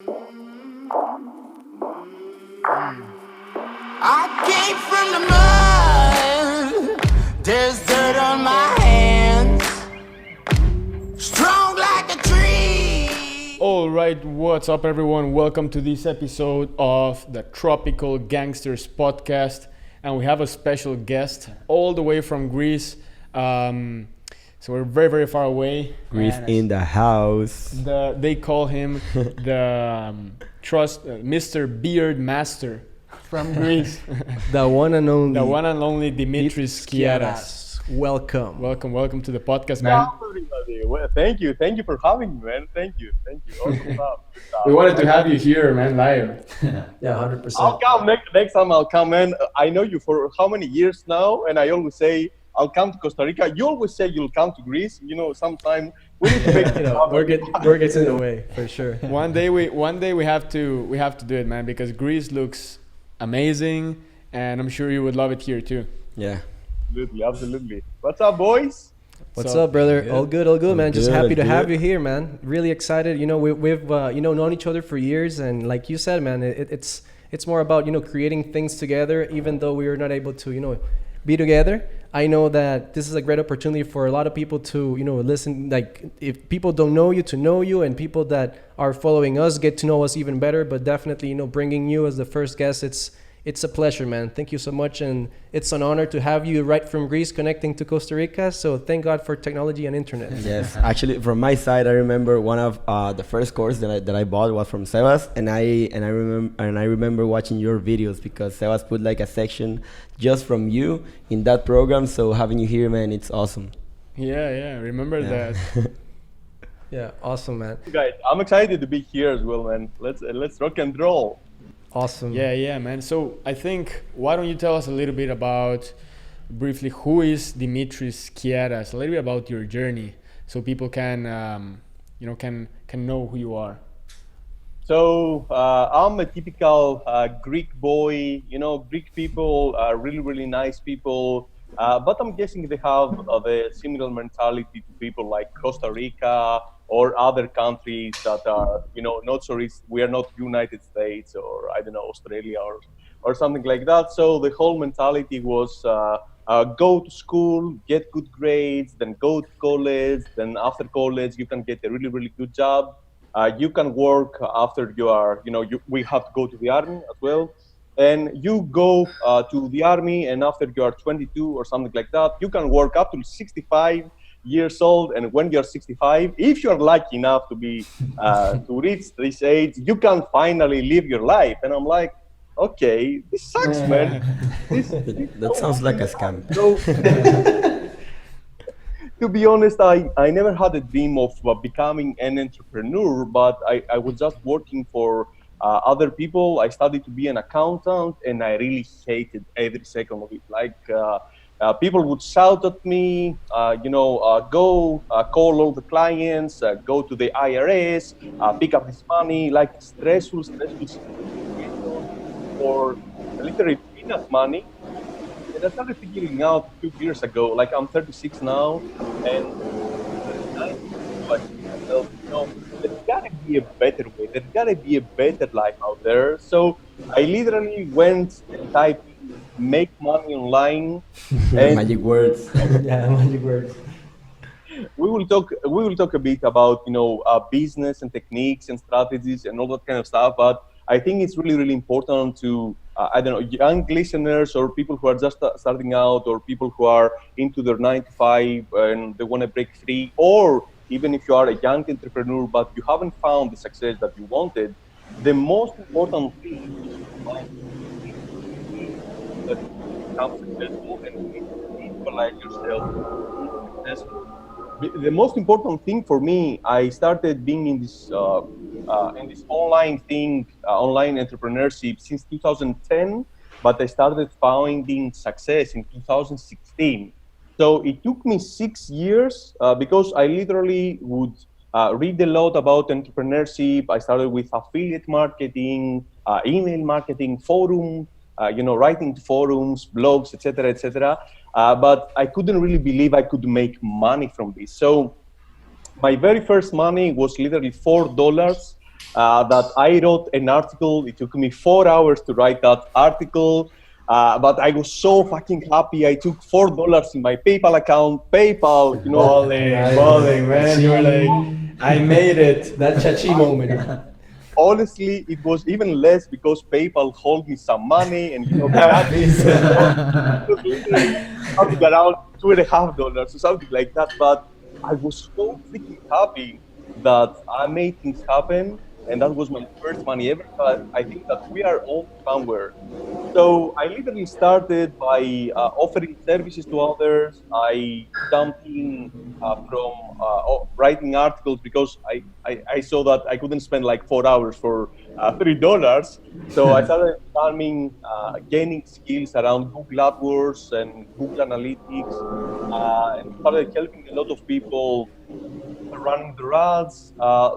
I came from the mud. There's dirt on my hands. Strong like a tree. All right, what's up, everyone? Welcome to this episode of the Tropical Gangsters Podcast, and we have a special guest all the way from Greece. So we're very, very far away. Greece in the house. They call him the Mr. Beard Master from Greece. The one and only. The one and only Dimitris Skiadas. Welcome to the podcast, man. Hello, everybody. Well, thank you for having me, man. Thank you. Awesome stuff. We wanted to have you here, man, live. Yeah, 100%. I'll come next time. I'll come, man. I know you for how many years now, and I always say I'll come to Costa Rica. You always say you'll come to Greece. You know, sometime we need to make work gets in the way for sure. One day we have to do it, man, because Greece looks amazing, and I'm sure you would love it here too. Yeah. Absolutely. What's up, boys? What's up, brother? Good. All good, man. Just happy to have good. you here, man. Really excited. You know, we've known each other for years, and like you said, man, it's more about creating things together, even though we were not able to be together. I know that this is a great opportunity for a lot of people to listen. Like, if people don't know you, to know you, and people that are following us get to know us even better. But definitely, bringing you as the first guest, it's a pleasure, man. Thank you so much, and it's an honor to have you right from Greece connecting to Costa Rica. So thank God for technology and internet. Yes, actually, from my side, I remember one of the first course that I bought was from Sebas, and I remember watching your videos because Sebas put like a section just from you in that program. So having you here, man, it's awesome. Yeah, remember that. Yeah, awesome, man. Guys, I'm excited to be here as well, man. Let's rock and roll. Awesome. Yeah, man. So I think, why don't you tell us a little bit about, briefly, who is Dimitris Skiadas? A little bit about your journey, so people can know who you are. So I'm a typical Greek boy. Greek people are really, really nice people. But I'm guessing they have the similar mentality to people like Costa Rica or other countries that are, not so rich. We are not United States or, I don't know, Australia or something like that. So the whole mentality was go to school, get good grades, then go to college. Then after college, you can get a really, really good job. You can work after you are, we have to go to the army as well. And you go to the army, and after you are 22 or something like that, you can work up to 65 years old. And when you're 65, if you're lucky enough to be to reach this age, you can finally live your life. And I'm like, okay, this sucks, man. That sounds like a scam. So, to be honest, I never had a dream of becoming an entrepreneur, but I was just working for other people. I studied to be an accountant, and I really hated every second of it. Like, people would shout at me, go call all the clients, go to the IRS, pick up this money, like stressful for literally peanut money. And I started figuring out 2 years ago, like I'm 36 now, and there's gotta be a better way. There's gotta be a better life out there. So I literally went and typed make money online. And Magic words. Yeah, magic words. We will talk a bit about business and techniques and strategies and all that kind of stuff. But I think it's really, really important to young listeners or people who are just starting out, or people who are into their 9 to 5 and they want to break free, or even if you are a young entrepreneur but you haven't found the success that you wanted. The most important thing is to find that you become successful and visualize yourself successful. The most important thing for me, I started being in this online thing, online entrepreneurship since 2010, but I started finding success in 2016. So it took me 6 years because I literally would read a lot about entrepreneurship. I started with affiliate marketing, email marketing, forum, writing to forums, blogs, etc., etc. But I couldn't really believe I could make money from this. So my very first money was literally $4 that I wrote an article. It took me 4 hours to write that article. But I was so fucking happy. I took $4 in my PayPal account. PayPal, Balling, man. You were like, I made it. That chachi moment. Honestly, it was even less because PayPal hold me some money, and something around $2.50 or something like that. But I was so freaking happy that I made things happen, and that was my first money ever. But I think that we are all somewhere. So I literally started by offering services to others. I jumped in from writing articles because I saw that I couldn't spend like 4 hours for $3. So I started gaining skills around Google AdWords and Google Analytics, and started helping a lot of people running the ads.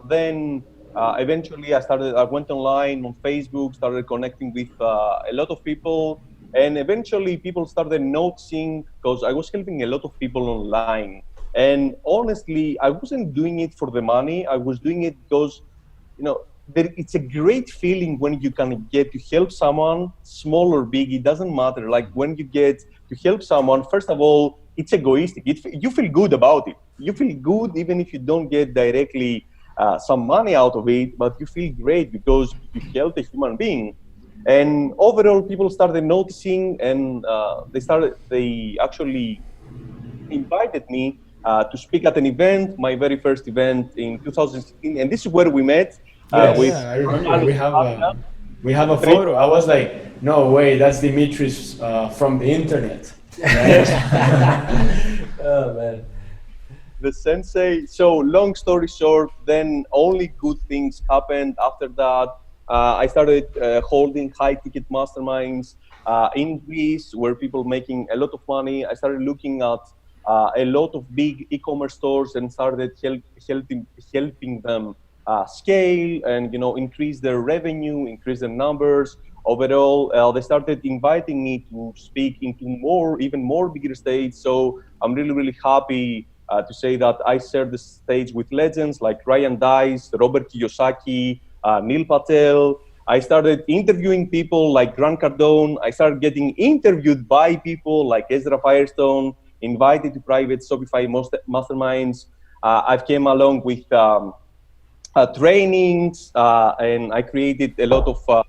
Then eventually I went online on Facebook, started connecting with a lot of people, and eventually people started noticing because I was helping a lot of people online. And honestly, I wasn't doing it for the money. I was doing it because, it's a great feeling when you can get to help someone, small or big, it doesn't matter. Like when you get to help someone, first of all, it's egoistic. You feel good about it. You feel good even if you don't get directly some money out of it, but you feel great because you helped a human being. And overall, people started noticing, and they actually invited me to speak at an event, my very first event in 2016, and this is where we met. I remember we have a photo. I was like, no way, that's Dimitris from the internet. Right? Oh man. The sensei. So long story short, then only good things happened after that. I started holding high ticket masterminds in Greece where people making a lot of money. I started looking at a lot of big e-commerce stores and started helping them scale and increase their revenue, increase their numbers. Overall, they started inviting me to speak into even more bigger stages. So I'm really, really happy to say that I shared the stage with legends like Ryan Dice, Robert Kiyosaki, Neil Patel. I started interviewing people like Grant Cardone. I started getting interviewed by people like Ezra Firestone, invited to private Shopify masterminds. I've came along with trainings, and I created a lot of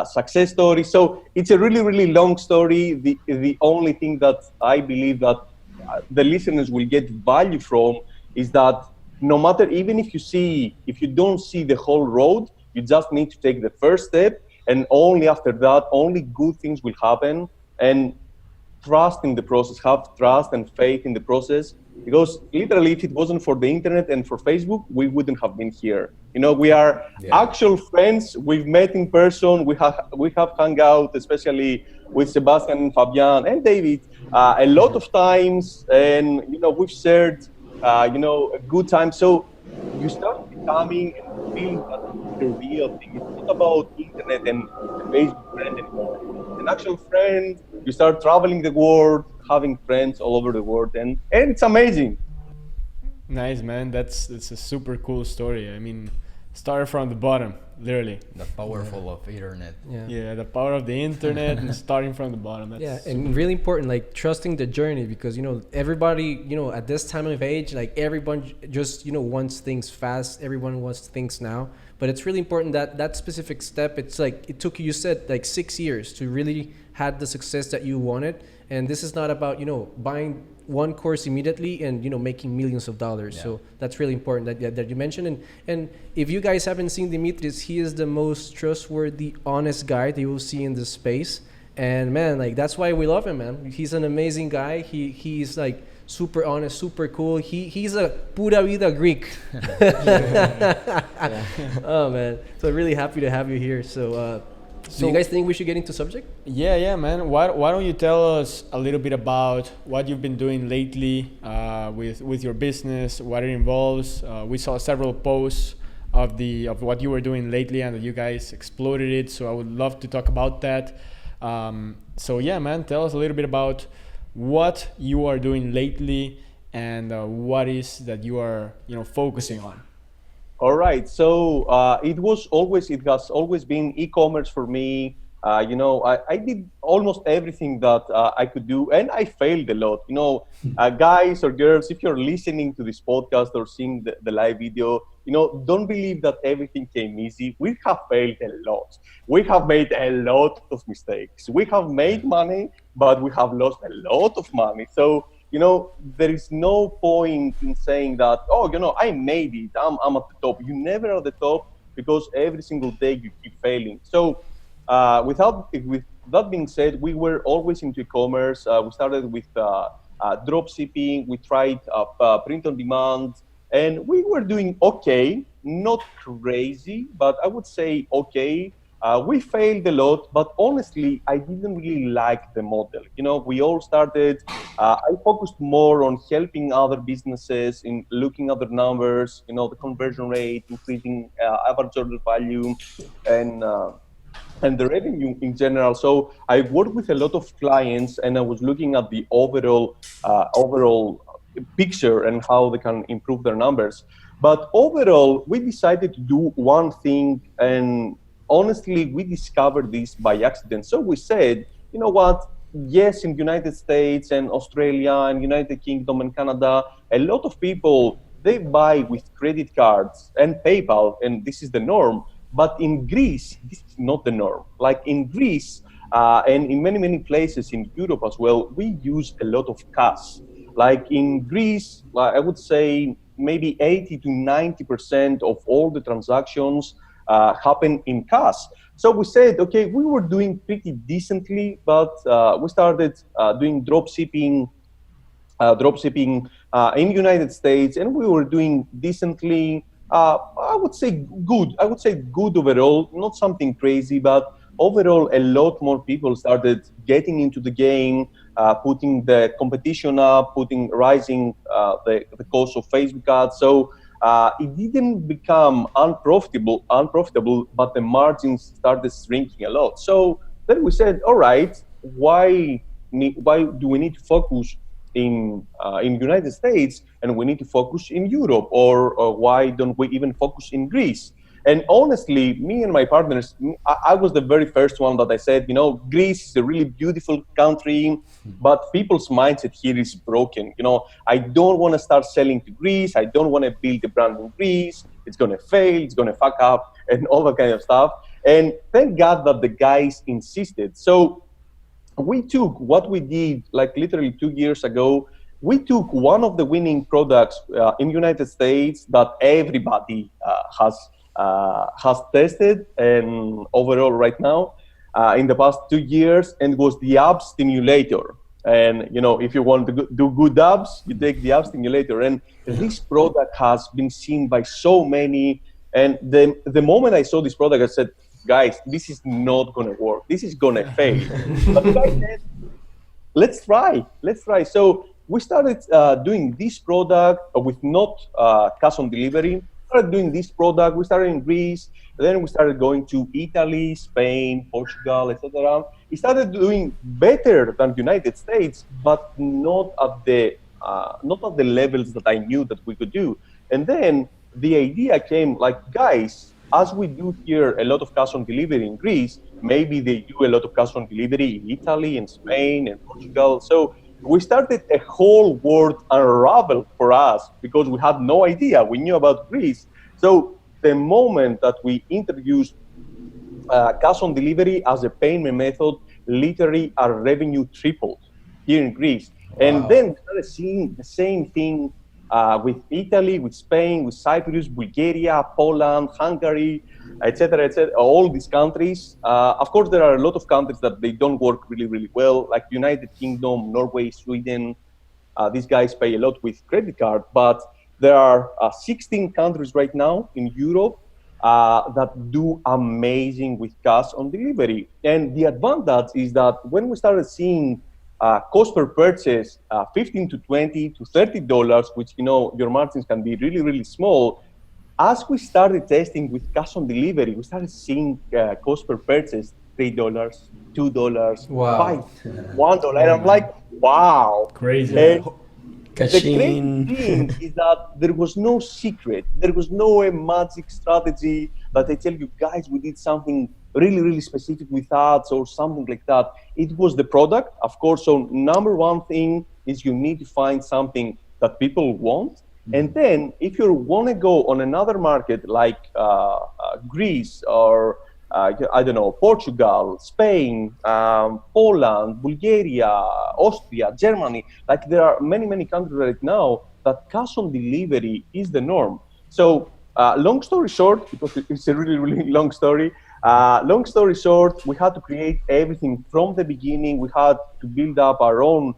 success stories. So it's a really, really long story. The only thing that I believe that the listeners will get value from is that no matter, even if you don't see the whole road, you just need to take the first step, and only after that, only good things will happen. And trust in the process, have trust and faith in the process, because literally if it wasn't for the internet and for Facebook, we wouldn't have been here. We are actual friends. We've met in person. We have hung out, especially with Sebastian and Fabian and David, a lot of times, and we've shared a good time. So you start becoming and feeling that the real thing. It's not about internet and Facebook friend anymore. An actual friend. You start traveling the world, having friends all over the world, and it's amazing. Nice, man. That's a super cool story. I mean, started from the bottom, literally. The powerful of internet. Yeah, the power of the internet and starting from the bottom. That's and really important, like trusting the journey, because everybody, at this time of age, like everyone just wants things fast. Everyone wants things now, but it's really important that specific step. It's like it took you said like 6 years to really had the success that you wanted, and this is not about buying one course immediately and making millions of dollars. So that's really important that you mentioned. And if you guys haven't seen Dimitris, he is the most trustworthy, honest guy that you will see in this space. And man, like that's why we love him, man. He's an amazing guy. He's like super honest, super cool. He's a pura vida Greek. Oh man, so really happy to have you here. So you guys think we should get into subject? Yeah, man. Why don't you tell us a little bit about what you've been doing lately with your business, what it involves? We saw several posts of what you were doing lately, and that you guys exploded it. So I would love to talk about that. So yeah, man, tell us a little bit about what you are doing lately and what is that you are focusing on. All right. So it has always been e-commerce for me. I did almost everything that I could do, and I failed a lot. Guys or girls, if you're listening to this podcast or seeing the live video, don't believe that everything came easy. We have failed a lot. We have made a lot of mistakes. We have made money, but we have lost a lot of money. So there is no point in saying that, oh, I made it, I'm at the top. You never are at the top because every single day you keep failing. So with that being said, we were always into e-commerce. We started with drop shipping. We tried print on demand, and we were doing okay, not crazy, but I would say okay. We failed a lot, but honestly, I didn't really like the model. We all started. I focused more on helping other businesses in looking at their numbers. The conversion rate, increasing average order value, and the revenue in general. So I worked with a lot of clients, and I was looking at the overall picture and how they can improve their numbers. But overall, we decided to do one thing, and honestly, we discovered this by accident. So we said, you know what? Yes, in the United States and Australia and United Kingdom and Canada, a lot of people, they buy with credit cards and PayPal, and this is the norm. But in Greece, this is not the norm. Like in Greece, and in many, many places in Europe as well, we use a lot of cash. Like in Greece, I would say maybe 80 to 90% of all the transactions happen in cash. So we said, okay, we were doing pretty decently, but we started doing drop shipping in United States, and we were doing decently. I would say good. I would say good overall, not something crazy, but overall, a lot more people started getting into the game, putting the competition up, rising the cost of Facebook ads. So it didn't become unprofitable, but the margins started shrinking a lot. So then we said, all right, why do we need to focus in United States and we need to focus in Europe, or why don't we even focus in Greece? And honestly, me and my partners, I was the very first one that I said, Greece is a really beautiful country, but people's mindset here is broken. I don't want to start selling to Greece. I don't want to build a brand in Greece. It's going to fail. It's going to fuck up and all that kind of stuff. And thank God that the guys insisted. So we took what we did like literally 2 years ago. We took one of the winning products in United States that everybody has tested and overall right now in the past 2 years, and was the ab stimulator. And if you want to do good abs, you take the ab stimulator. And this product has been seen by so many. And the moment I saw this product, I said, guys, this is not going to work. This is going to fail. But the guy said, let's try. So we started doing this product with not cash on delivery. Started doing this product. We started in Greece, then we started going to Italy, Spain, Portugal, etc. It started doing better than United States, but not at the levels that I knew that we could do. And then the idea came, like, guys, as we do here a lot of cash on delivery in Greece, maybe they do a lot of cash on delivery in Italy and Spain and Portugal. So we started a whole world unravel for us because we had no idea. We knew about Greece. So the moment that we introduced cash on delivery as a payment method, literally our revenue tripled here in Greece. Wow. And then we started seeing the same thing with Italy, with Spain, with Cyprus, Bulgaria, Poland, Hungary, etc., all these countries. Of course, there are a lot of countries that they don't work really, really well, like United Kingdom, Norway, Sweden. These guys pay a lot with credit card, but there are 16 countries right now in Europe that do amazing with cash on delivery. And the advantage is that when we started seeing cost per purchase, $15 to $20 to $30, which your margins can be really, really small. As we started testing with cash on delivery, we started seeing cost per purchase $3, $2, wow. $5, $1, and I'm like, wow, crazy. The crazy Cashin. thing is that there was no secret. There was no magic strategy that I tell you guys, we did something really, really specific with ads or something like that. It was the product, of course. So number one thing is you need to find something that people want. And then if you want to go on another market like Greece or I don't know, Portugal, Spain, Poland, Bulgaria, Austria, Germany. Like there are many, many countries right now that cash on delivery is the norm. So long story short, because it's a really, really long story. Long story short, we had to create everything from the beginning. We had to build up our own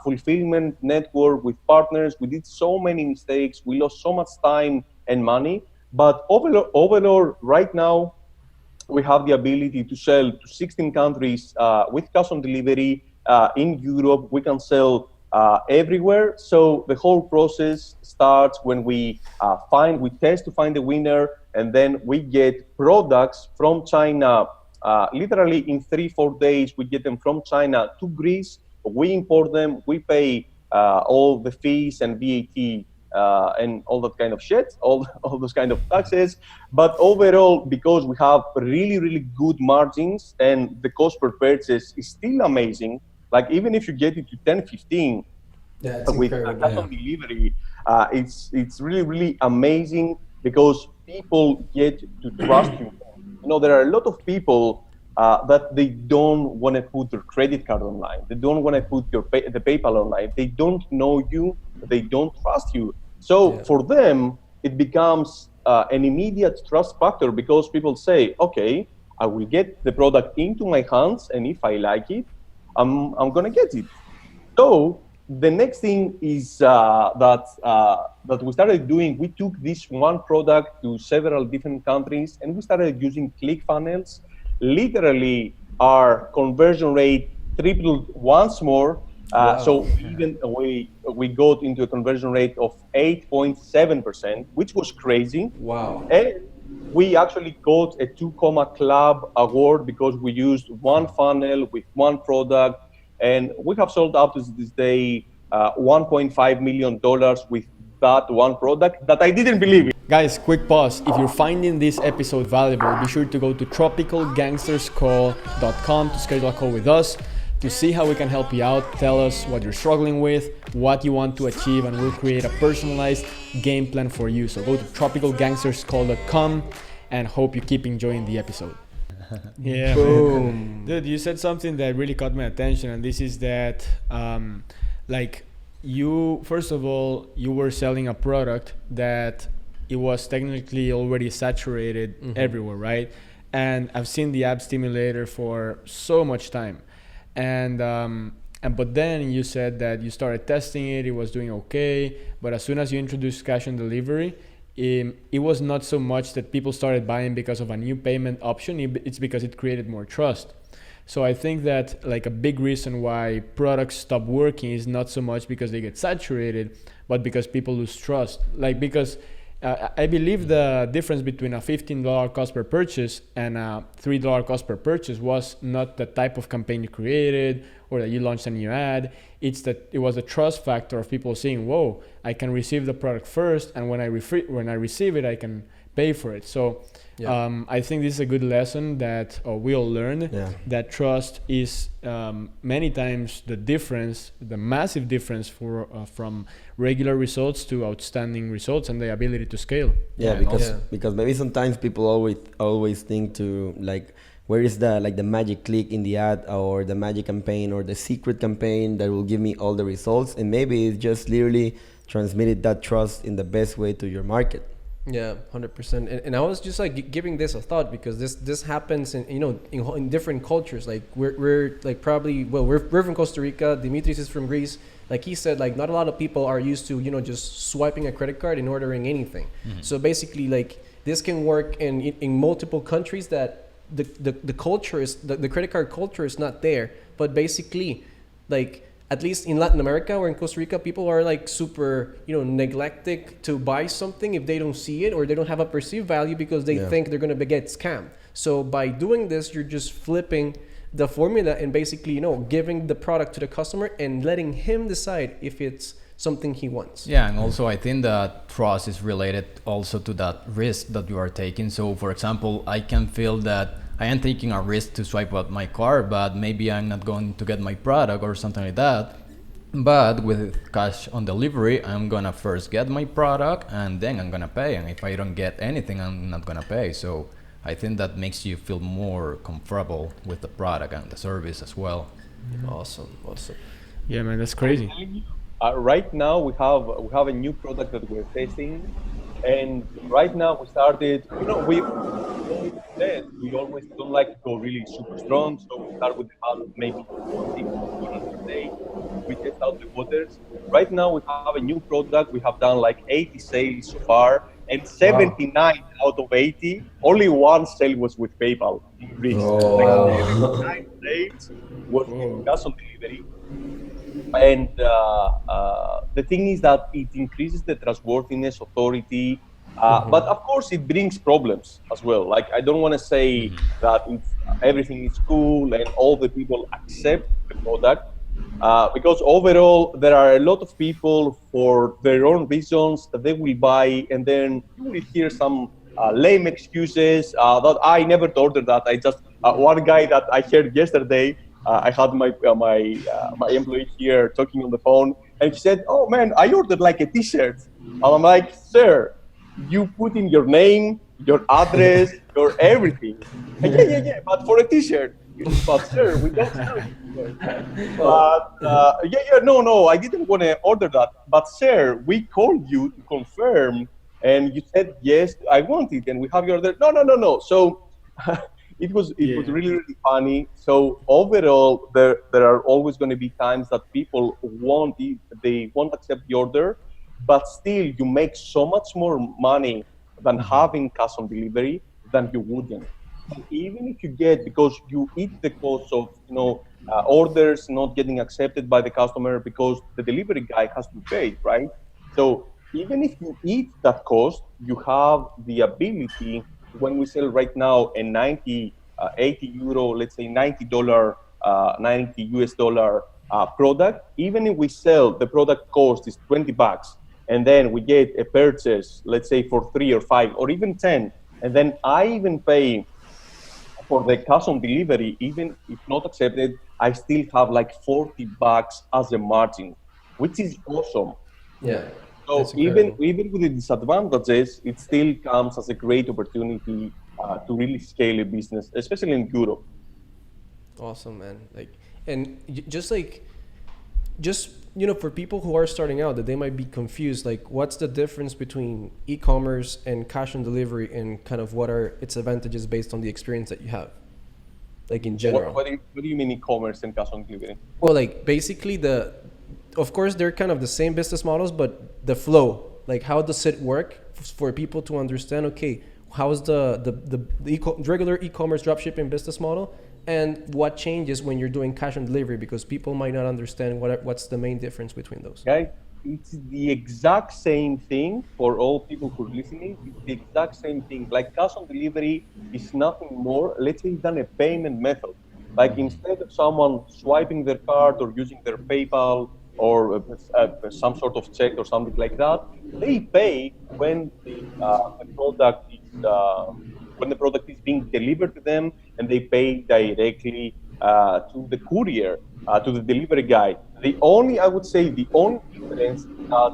fulfillment network with partners. We did so many mistakes. We lost so much time and money. But overall right now, we have the ability to sell to 16 countries with cash on delivery. In Europe, we can sell everywhere. So the whole process starts when we test to find the winner, and then we get products from China. Literally in 3-4 days, we get them from China to Greece. We import them. We pay all the fees and VAT and all that kind of shit, all those kind of taxes. But overall, because we have really, really good margins and the cost per purchase is still amazing, like even if you get it to 10, 15 with cash on delivery, it's really, really amazing because people get to trust you. You know, there are a lot of people that they don't want to put their credit card online. They don't want to put the PayPal online. They don't know you. They don't trust you. So for them, it becomes an immediate trust factor because people say, okay, I will get the product into my hands, and if I like it, I'm going to get it. So the next thing is that we started doing, we took this one product to several different countries, and we started using ClickFunnels. Literally, our conversion rate tripled once more. So even we got into a conversion rate of 8.7%, which was crazy. Wow. And we actually got a 2 Club award because we used one funnel with one product. And we have sold up to this day $1.5 million with that one product that I didn't believe in. Guys, quick pause. If you're finding this episode valuable, be sure to go to tropicalgangsterscall.com to schedule a call with us to see how we can help you out. Tell us what you're struggling with, what you want to achieve, and we'll create a personalized game plan for you. So go to tropicalgangsterscall.com and hope you keep enjoying the episode. Yeah, man. Dude, you said something that really caught my attention, and this is that like you, first of all, you were selling a product that it was technically already saturated everywhere, right? And I've seen the app stimulator for so much time. And but then you said that you started testing it, it was doing okay, but as soon as you introduced cash on delivery, it was not so much that people started buying because of a new payment option, it's because it created more trust. So I think that like a big reason why products stop working is not so much because they get saturated, but because people lose trust. Like because I believe the difference between a $15 cost per purchase and a $3 cost per purchase was not the type of campaign you created or that you launched a new ad. It's that it was the trust factor of people saying, whoa, I can receive the product first, and when I receive it, I can pay for it. So I think this is a good lesson that we all learned, that trust is many times the difference, the massive difference from regular results to outstanding results and the ability to scale. Because maybe sometimes people always think to like, where is the magic click in the ad or the magic campaign or the secret campaign that will give me all the results, and maybe it's just literally transmitted that trust in the best way to your market. Yeah, 100%. And I was just like giving this a thought because this happens in different cultures. Like we're like probably, well, we're from Costa Rica. Dimitris is from Greece. Like he said, like not a lot of people are used to just swiping a credit card and ordering anything. So basically, like this can work in multiple countries that the culture is the credit card culture is not there. But basically, like at least in Latin America or in Costa Rica, people are like super, neglected to buy something if they don't see it or they don't have a perceived value because they think they're going to get scammed. So by doing this, you're just flipping the formula and basically, giving the product to the customer and letting him decide if it's something he wants. Yeah, and also I think that trust is related also to that risk that you are taking. So, for example, I can feel that I am taking a risk to swipe out my card, but maybe I'm not going to get my product or something like that. But with cash on delivery, I'm gonna first get my product and then I'm gonna pay. And if I don't get anything, I'm not gonna pay. So I think that makes you feel more comfortable with the product and the service as well. Awesome. Yeah, man, that's crazy. Right now we have a new product that we're testing, and right now we started. We always said we always don't like to go really super strong, so we start with maybe 40 per day. We test out the waters. Right now we have a new product. We have done like 80 sales so far, and 79 out of 80, only one sale was with PayPal in Greece. Like 79 sales was with cash on delivery. And the thing is that it increases the trustworthiness, authority, but of course it brings problems as well. Like I don't want to say that everything is cool and all the people accept the product, because overall there are a lot of people for their own reasons that they will buy, and then you will hear some lame excuses that I never ordered that. I just one guy that I heard yesterday. I had my employee here talking on the phone, and he said, "Oh man, I ordered like a T-shirt." And I'm like, "Sir, you put in your name, your address, your everything." And, yeah, but for a T-shirt. But sir, we don't sell T-shirts. But no, I didn't want to order that. But sir, we called you to confirm, and you said yes, I want it, and we have your order. No. So. It was really funny. So overall, there are always going to be times that people won't accept the order, but still you make so much more money than having cash on delivery than you wouldn't. And even if you get, because you eat the cost of orders not getting accepted by the customer because the delivery guy has to pay, right? So even if you eat that cost, you have the ability. When we sell right now a 80 euro, let's say $90, 90 US dollar product, even if we sell the product cost is $20, and then we get a purchase, let's say for 3 or 5 or even 10, and then I even pay for the cash on delivery, even if not accepted, I still have like $40 as a margin, which is awesome. Yeah. So even with the disadvantages, it still comes as a great opportunity to really scale a business, especially in Europe. Awesome, man. For people who are starting out, that they might be confused, like what's the difference between e-commerce and cash on delivery, and kind of what are its advantages based on the experience that you have, like in general? What do you mean e-commerce and cash on delivery? Well, like basically of course, they're kind of the same business models, but the flow, like how does it work for people to understand, okay, how is the regular e-commerce dropshipping business model, and what changes when you're doing cash on delivery, because people might not understand what's the main difference between those. Okay, it's the exact same thing for all people who are listening. It's the exact same thing. Like cash on delivery is nothing more, let's say, than a payment method. Like instead of someone swiping their card or using their PayPal or some sort of check or something like that, they pay when the product is being delivered to them, and they pay directly to the courier, to the delivery guy. The only difference is that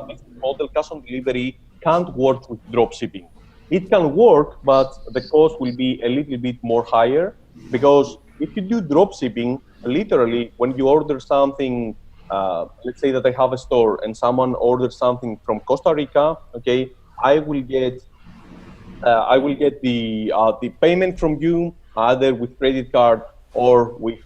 this model, cash on delivery, can't work with drop shipping. It can work, but the cost will be a little bit more higher, because if you do drop shipping, literally, when you order something, let's say that I have a store and someone orders something from Costa Rica, okay, I will get the payment from you either with credit card or with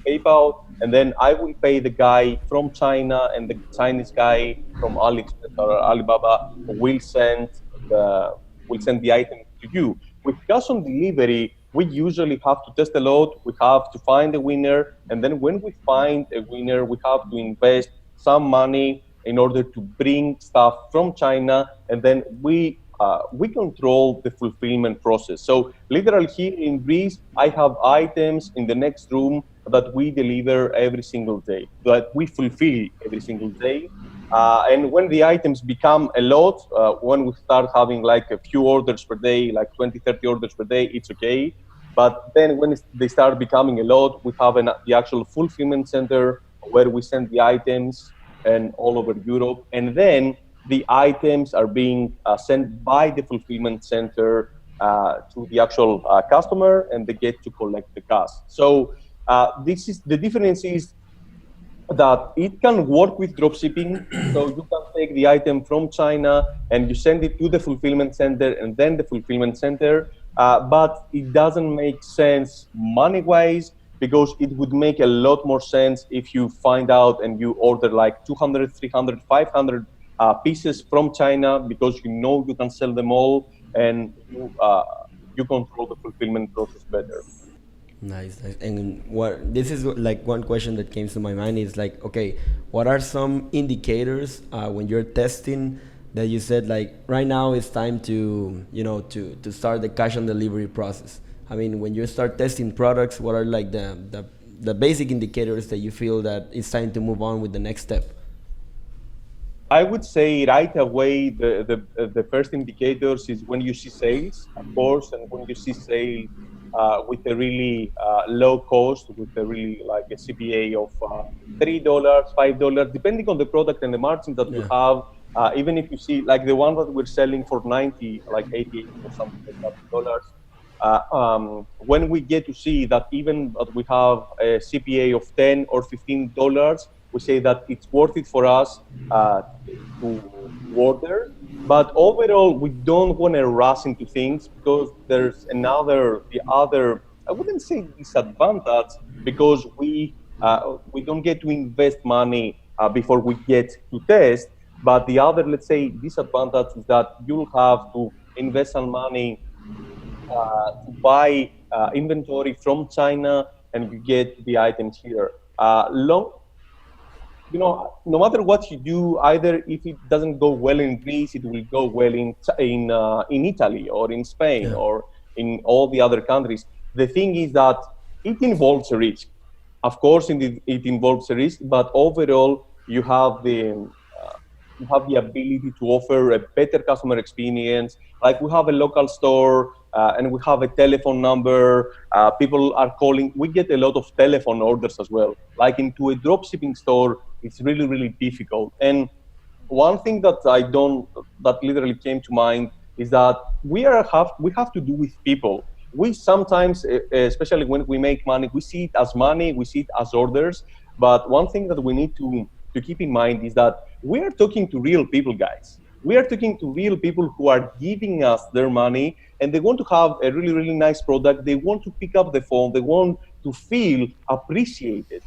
PayPal, and then I will pay the guy from China, and the Chinese guy from AliExpress or Alibaba will send the item to you. With cash on delivery, we usually have to test a lot. We have to find a winner, and then when we find a winner, we have to invest some money in order to bring stuff from China, and then we we control the fulfillment process. So literally here in Greece, I have items in the next room that we deliver every single day, that we fulfill every single day. And when the items become a lot, when we start having like a few orders per day, like 20, 30 orders per day, it's okay. But then when they start becoming a lot, we have the actual fulfillment center where we send the items and all over Europe. And then the items are being sent by the fulfillment center to the actual customer, and they get to collect the cash. So this is the difference is that it can work with dropshipping. So you can take the item from China and you send it to the fulfillment center, and then the fulfillment center. But it doesn't make sense money-wise, because it would make a lot more sense if you find out and you order like 200, 300, 500 pieces from China, because you know you can sell them all, and you control the fulfillment process better. Nice, nice. And what this is like one question that came to my mind is like, okay, what are some indicators when you're testing that you said like right now it's time to to start the cash on delivery process? I mean, when you start testing products, what are like the basic indicators that you feel that it's time to move on with the next step? I would say right away the first indicators is when you see sales, of course, and when you see sales with a really low cost, with a really like a CPA of $3, $5, depending on the product and the margin that you have. Even if you see like the one that we're selling for 90, like 88 or something like that dollars. When we get to see that even that we have a CPA of $10 or $15, we say that it's worth it for us to order. But overall, we don't want to rush into things, because there's the other, I wouldn't say disadvantage, because we don't get to invest money before we get to test. But the other, let's say, disadvantage is that you'll have to invest some money to buy inventory from China, and you get the items here. No matter what you do, either if it doesn't go well in Greece, it will go well in Italy or in Spain or in all the other countries. The thing is that it involves a risk. Of course, it involves a risk, but overall, you have the ability to offer a better customer experience. Like we have a local store and we have a telephone number. People are calling. We get a lot of telephone orders as well. Like into a drop shipping store, it's really, really difficult. And one thing that literally came to mind is that we have to do with people. We sometimes, especially when we make money, we see it as money, we see it as orders. But one thing that we need to keep in mind is that we are talking to real people, guys. We are talking to real people who are giving us their money, and they want to have a really, really nice product. They want to pick up the phone. They want to feel appreciated.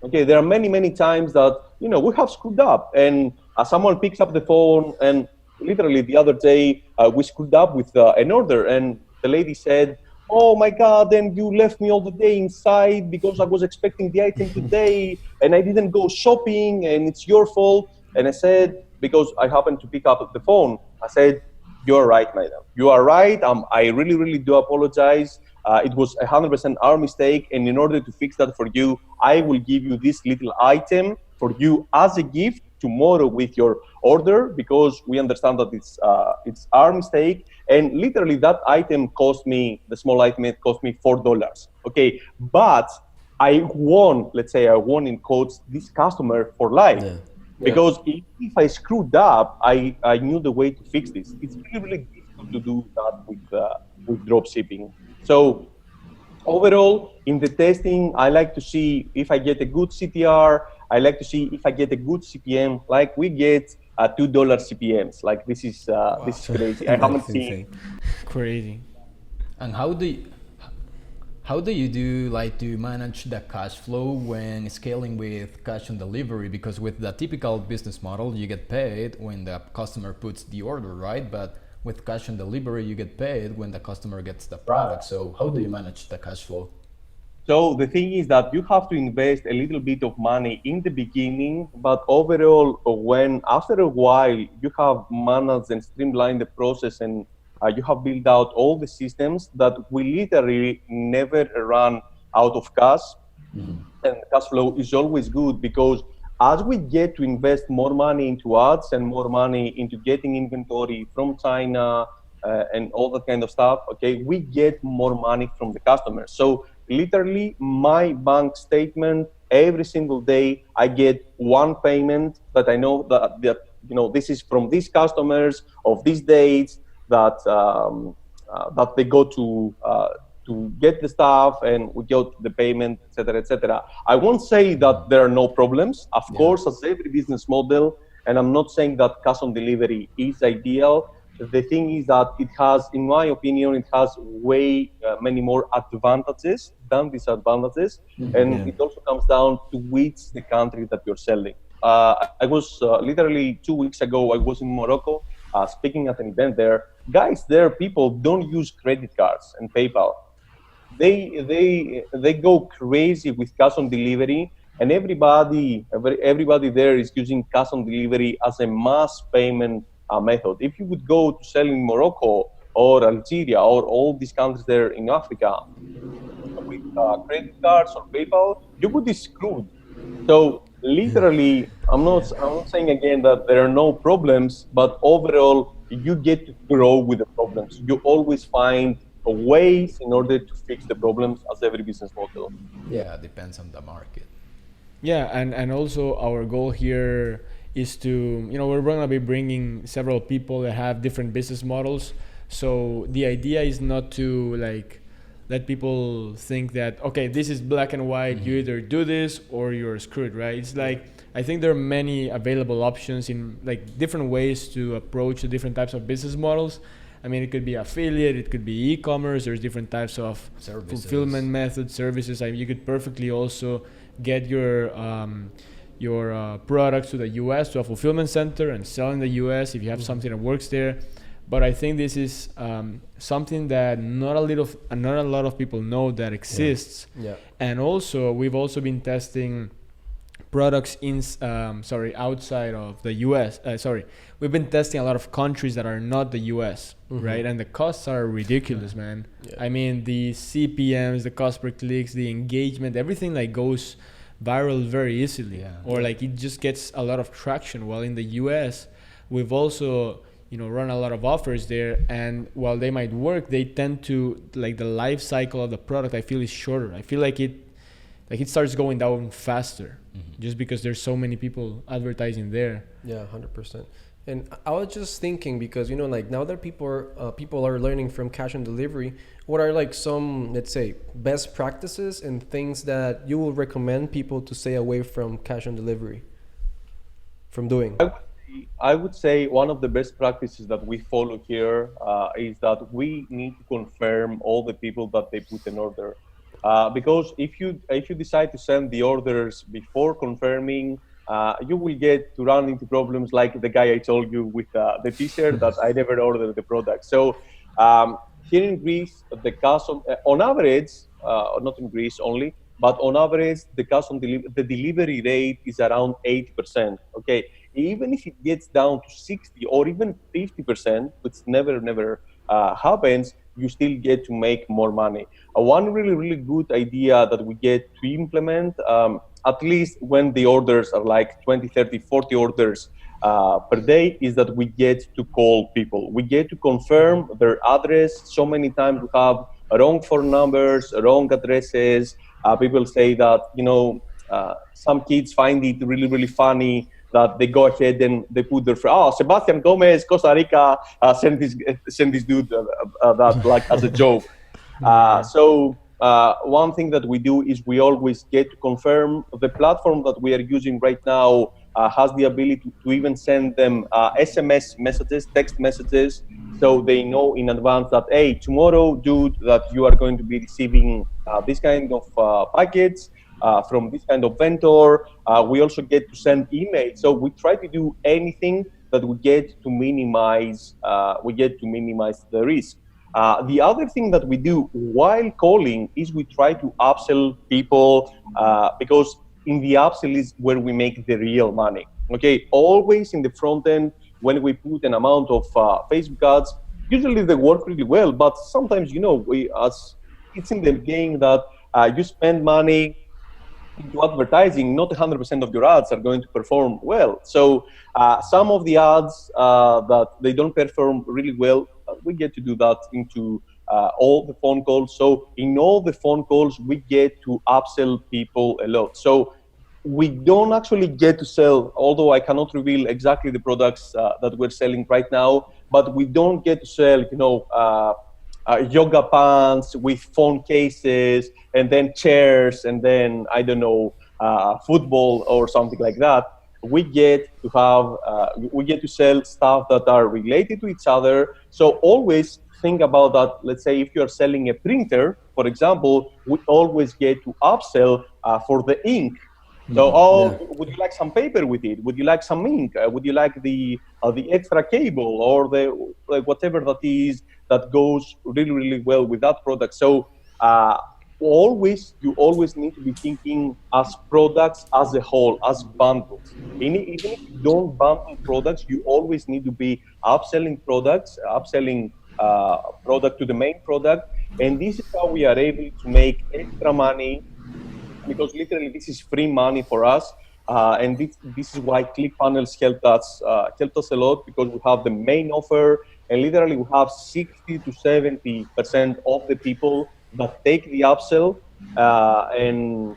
Okay, there are many, many times that, we have screwed up, and someone picks up the phone, and literally the other day, we screwed up with an order, and the lady said, "Oh my God, then you left me all the day inside because I was expecting the item today and I didn't go shopping and it's your fault." And I said, because I happened to pick up the phone, I said, "You're right, madam. You are right. I really, really do apologize. It was 100% our mistake. And in order to fix that for you, I will give you this little item for you as a gift tomorrow with your order, because we understand that it's our mistake." And literally that item cost me, the small item, it cost me $4. Okay, but I won in quotes this customer for life. Yeah. Because if I screwed up, I knew the way to fix this. It's really, really difficult to do that with drop shipping. So overall, in the testing, I like to see if I get a good CTR. I like to see if I get a good CPM. Like we get $2 CPMs. Like this is crazy. I haven't seen crazy. And how do you do manage the cash flow when scaling with cash on delivery? Because with the typical business model, you get paid when the customer puts the order, right? But with cash on delivery, you get paid when the customer gets the product. So how do you manage the cash flow? So the thing is that you have to invest a little bit of money in the beginning, but overall, when after a while you have managed and streamlined the process and you have built out all the systems that we literally never run out of cash, and cash flow is always good because as we get to invest more money into ads and more money into getting inventory from China and all that kind of stuff, okay, we get more money from the customers. So literally my bank statement every single day, I get one payment that I know that this is from these customers of these dates that they go to get the stuff and we go to the payment, etc., etc. I won't say that there are no problems. Of course, as every business model, and I'm not saying that cash on delivery is ideal. The thing is that it has, in my opinion, it has way many more advantages than disadvantages, and it also comes down to which the country that you're selling. I was literally 2 weeks ago. I was in Morocco speaking at an event there. Guys, there people don't use credit cards and PayPal. They go crazy with cash on delivery, and everybody there is using cash on delivery as a mass payment method. If you would go to sell in Morocco or Algeria or all these countries there in Africa with credit cards or PayPal, you would be screwed. So literally, I'm not saying again that there are no problems, but overall you get to grow with the problems. You always find ways in order to fix the problems as every business model. Yeah, depends on the market. Yeah, and also our goal here is to, we're going to be bringing several people that have different business models. So the idea is not to let people think that, okay, this is black and white, you either do this or you're screwed, right? It's like, I think there are many available options in different ways to approach the different types of business models. I mean, it could be affiliate, it could be e-commerce, there's different types of fulfillment methods, services. I mean, you could perfectly also get your products to the US, to a fulfillment center, and sell in the US if you have something that works there. But I think this is something that not a lot of people know that exists. Yeah. And also, we've also been testing products outside of the US. We've been testing a lot of countries that are not the US, right? And the costs are ridiculous, man. Yeah. I mean, the CPMs, the cost per clicks, the engagement, everything goes viral very easily, or it just gets a lot of traction. While in the US, we've also run a lot of offers there, and while they might work, they tend to the life cycle of the product, I feel, is shorter. I feel like it starts going down faster, just because there's so many people advertising there. Yeah, 100%. And I was just thinking, because now that people are learning from cash on delivery, what are some, let's say, best practices and things that you will recommend people to stay away from cash on delivery from doing? I would say one of the best practices that we follow here is that we need to confirm all the people that they put an order. Because if you decide to send the orders before confirming, you will get to run into problems like the guy I told you with the t-shirt that I never ordered the product. So here in Greece, the cash on average, not in Greece only, but on average, the the delivery rate is around 80%. Okay, even if it gets down to 60 or even 50%, which never happens, you still get to make more money. One really good idea that we get to implement, at least when the orders are 20, 30, 40 orders per day, is that we get to call people. We get to confirm their address. So many times we have wrong phone numbers, wrong addresses. People say that, some kids find it really funny that they go ahead and they put their Sebastian Gomez, Costa Rica, send this dude that as a joke. So one thing that we do is we always get to confirm. The platform that we are using right now has the ability to even send them SMS messages, text messages, so they know in advance that, hey, tomorrow, dude, that you are going to be receiving this kind of packets from this kind of vendor. We also get to send emails. So we try to do anything that we get to minimize the risk. The other thing that we do while calling is we try to upsell people because in the upsell is where we make the real money. Okay, always in the front end when we put an amount of Facebook ads, usually they work really well, but sometimes it's in the game that you spend money into advertising, not 100% of your ads are going to perform well. So some of the ads that they don't perform really well, we get to do that into all the phone calls. So in all the phone calls, we get to upsell people a lot. So we don't actually get to sell, although I cannot reveal exactly the products that we're selling right now, but we don't get to sell, yoga pants with phone cases and then chairs and then, I don't know, football or something like that. We get to sell stuff that are related to each other. So always think about that. Let's say if you're selling a printer, for example, we always get to upsell for the ink. So, would you like some paper with it? Would you like some ink? Would you like the extra cable or the whatever that is that goes really, really well with that product? So, you always need to be thinking as products as a whole, as bundles. Even if you don't bundle products, you always need to be upselling product to the main product, and this is how we are able to make extra money. Because literally this is free money for us, and this is why ClickFunnels helped us a lot, because we have the main offer, and literally we have 60 to 70% of the people that take the upsell and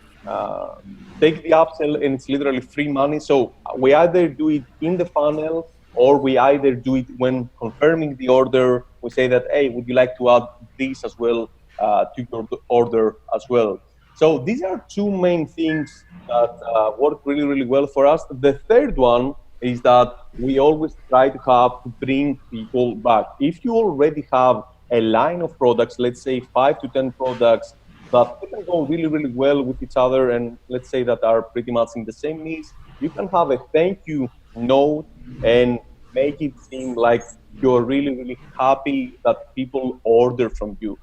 it's literally free money. So we either do it in the funnel or we either do it when confirming the order. We say that, hey, would you like to add this as well to your order as well? So these are two main things that work really, really well for us. The third one is that we always try to bring people back. If you already have a line of products, let's say 5 to 10 products that can go really, really well with each other, and let's say that are pretty much in the same needs, you can have a thank you note and make it seem like you're really, really happy that people order from you.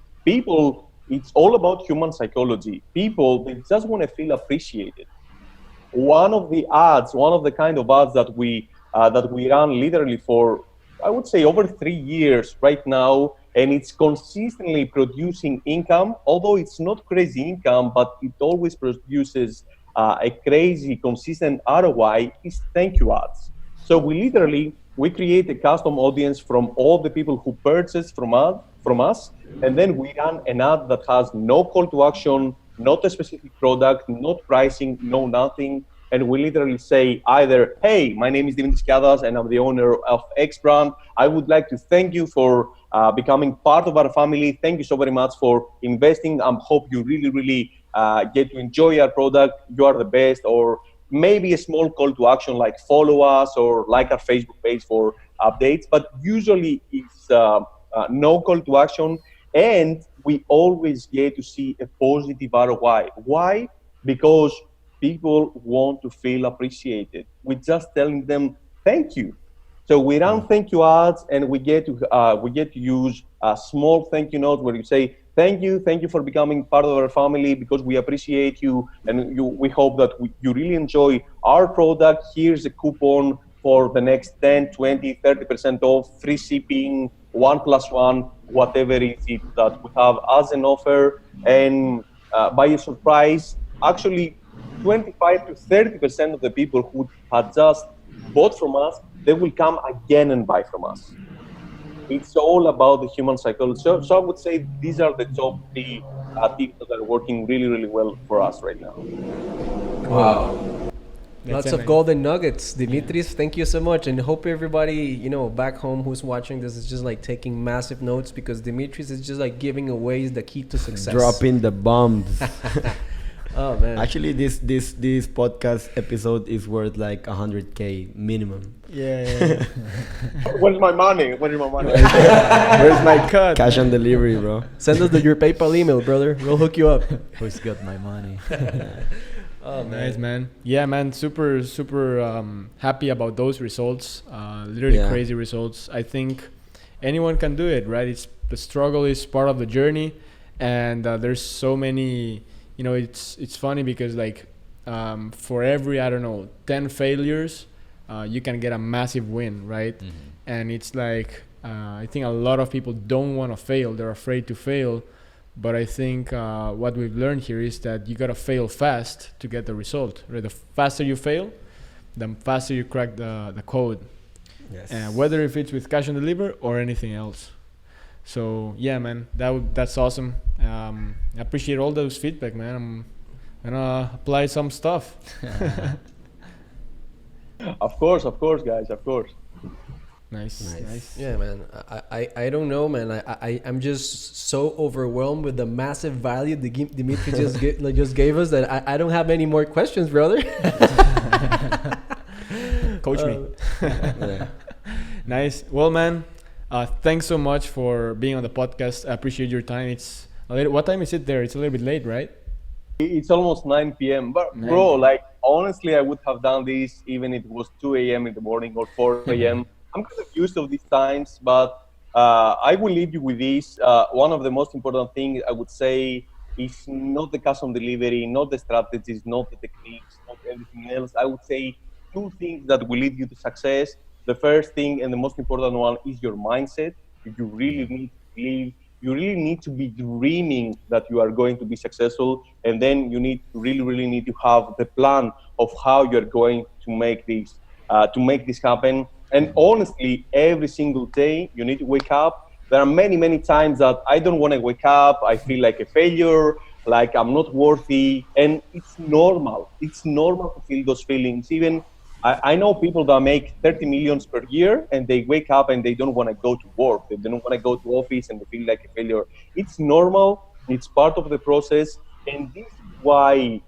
It's all about human psychology. People, they just want to feel appreciated. One of the kind of ads that we run literally for, I would say, over 3 years right now, and it's consistently producing income, although it's not crazy income, but it always produces a crazy, consistent ROI, is thank you ads. So we create a custom audience from all the people who purchase from us, and then we run an ad that has no call to action, not a specific product, not pricing, no nothing. And we literally say either, hey, my name is Dimitris Skiadas and I'm the owner of X brand. I would like to thank you for becoming part of our family. Thank you so very much for investing. I hope you really, really get to enjoy our product. You are the best. Or maybe a small call to action like follow us or like our Facebook page for updates. But usually it's no call to action, and we always get to see a positive ROI. Why? Because people want to feel appreciated. We're just telling them thank you. So we run thank you ads, and we get to use a small thank you note where you say thank you for becoming part of our family, because we appreciate you, and we hope that you really enjoy our product. Here's a coupon for the next 10, 20, 30% off, free shipping, 1+1, whatever it is that we have as an offer. And by a surprise, actually 25 to 30% of the people who had just bought from us, they will come again and buy from us. It's all about the human psychology. So I would say these are the top 3 tips that are working really, really well for us right now. Wow. Lots of golden nuggets. Dimitris, thank you so much. And hope everybody, back home who's watching this is just like taking massive notes, because Dimitris is just like giving away the key to success. Dropping the bombs. Oh man. Actually, this podcast episode is worth like 100K minimum. Yeah. Where's my money? Where's my cut? Cash on delivery, bro. Send us your PayPal email, brother. We'll hook you up. Who's got my money? Oh, nice, man. Yeah, man. Super happy about those results. Literally crazy results. I think anyone can do it, right? It's the struggle is part of the journey, and there's so many. It's funny because like for every 10 failures, you can get a massive win, right? And it's like I think a lot of people don't want to fail; they're afraid to fail. But I think what we've learned here is that you gotta fail fast to get the result. Right? The faster you fail, the faster you crack the code. Yes. Whether if it's with cash on deliver or anything else. So yeah, man, that's awesome. I appreciate all those feedback, man. I'm gonna apply some stuff. Of course, guys, of course. Nice. Yeah, man. I don't know, man. I'm just so overwhelmed with the massive value Dimitri just gave us that I don't have any more questions, brother. Coach me. Yeah. Nice. Well, man, thanks so much for being on the podcast. I appreciate your time. It's a little, what time is it there? It's a little bit late, right? It's almost 9 p.m. But bro, like honestly, I would have done this even if it was 2 a.m. in the morning or 4 a.m. I'm kind of used to these times, but I will leave you with this. One of the most important things I would say is not the cash on delivery, not the strategies, not the techniques, not everything else. I would say 2 things that will lead you to success. The first thing and the most important one is your mindset. You really need to believe, you really need to be dreaming that you are going to be successful. And then you really need to have the plan of how you're going to make this happen. And honestly, every single day you need to wake up. There are many times that I don't want to wake up. I feel like a failure, like I'm not worthy. And it's normal. It's normal to feel those feelings. Even I know people that make 30 millions per year and they wake up and they don't want to go to work. They don't want to go to office and they feel like a failure. It's normal. It's part of the process. And this is why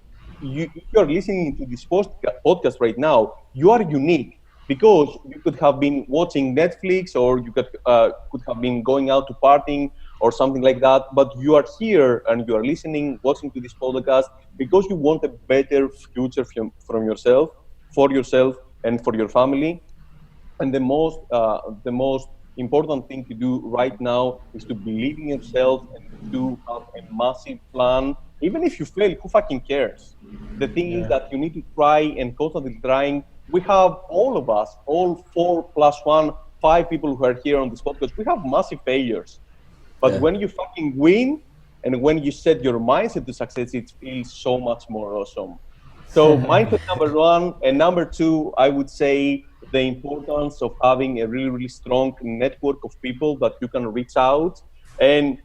if you're listening to this podcast right now, you are unique. Because you could have been watching Netflix or you could have been going out to partying or something like that. But you are here and you are listening, watching to this podcast because you want a better future from yourself, for yourself and for your family. And the most important thing to do right now is to believe in yourself and to have a massive plan. Even if you fail, who fucking cares? The thing is that you need to try and constantly trying. We have all of us, all 4 + 1, 5 people who are here on this podcast, we have massive failures. But when you fucking win and when you set your mindset to success, it feels so much more awesome. So mindset number 1. And number 2, I would say the importance of having a really strong network of people that you can reach out. And,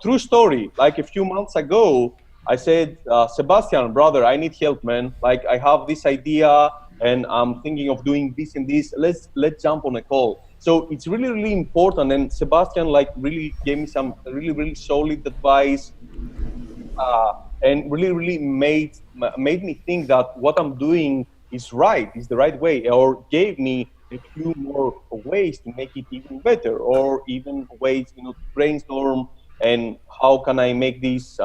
true story, like a few months ago, I said, Sebastian, brother, I need help, man. Like I have this idea and I'm thinking of doing this and this. Let's jump on a call. So it's really important. And Sebastian really gave me some really solid advice, and really made me think that what I'm doing is right, is the right way, or gave me a few more ways to make it even better, or even ways to brainstorm and how can I make this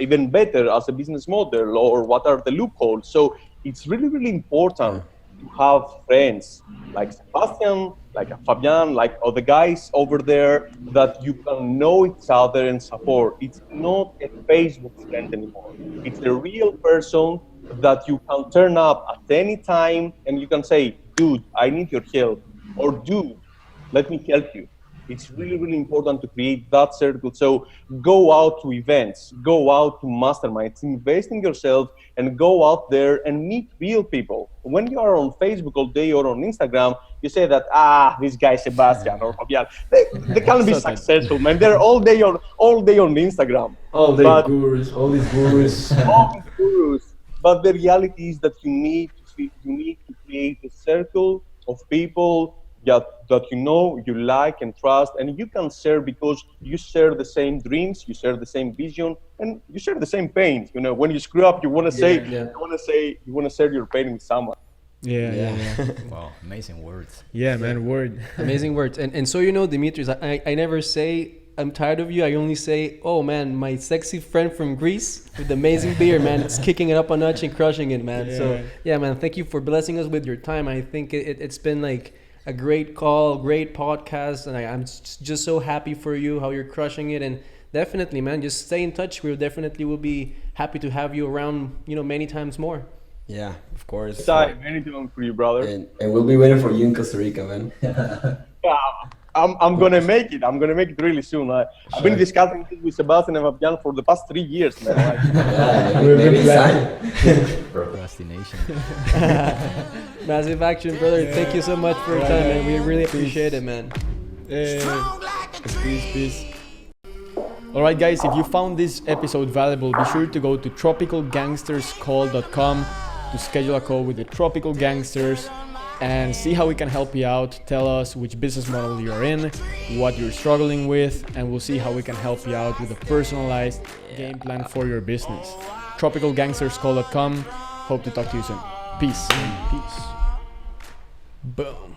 even better as a business model, or what are the loopholes. So it's really important to have friends like Sebastian, like Fabian, like other guys over there that you can know each other and support. It's not a Facebook friend anymore. It's a real person that you can turn up at any time and you can say, dude, I need your help, or dude, let me help you. It's really important to create that circle. So go out to events, go out to masterminds, invest in yourself, and go out there and meet real people. When you are on Facebook all day or on Instagram, you say that, this guy Sebastian or Fabian, they can be successful, man. They're all day on Instagram. All these gurus. All these gurus. But the reality is that you need to create a circle of people that you like and trust, and you can share because you share the same dreams, you share the same vision, and you share the same pain. When you screw up, you want to share your pain with someone. Yeah. Wow, amazing words. Yeah, man, word. Amazing words. And so Dimitris, I never say I'm tired of you. I only say, oh man, my sexy friend from Greece with amazing beer, man. It's kicking it up a notch and crushing it, man. Yeah. So yeah, man, thank you for blessing us with your time. I think it's been like a great call, great podcast, and I'm just so happy for you how you're crushing it. And definitely, man, just stay in touch. We definitely will be happy to have you around, many times more. Yeah, of course. Anytime for you, brother. And we'll be waiting for you in Costa Rica, man. I'm gonna make it. I'm gonna make it really soon. I've been discussing this with Sebastian and Fabian for the past 3 years, man. Maybe sign. Procrastination. Massive action, brother. Thank you so much for your time, man. We really appreciate it, man. Peace. All right, guys, if you found this episode valuable, be sure to go to tropicalgangsterscall.com to schedule a call with the Tropical Gangsters and see how we can help you out. Tell us which business model you're in, what you're struggling with, and we'll see how we can help you out with a personalized game plan for your business. tropicalgangsterscall.com. Hope to talk to you soon. Peace. Boom.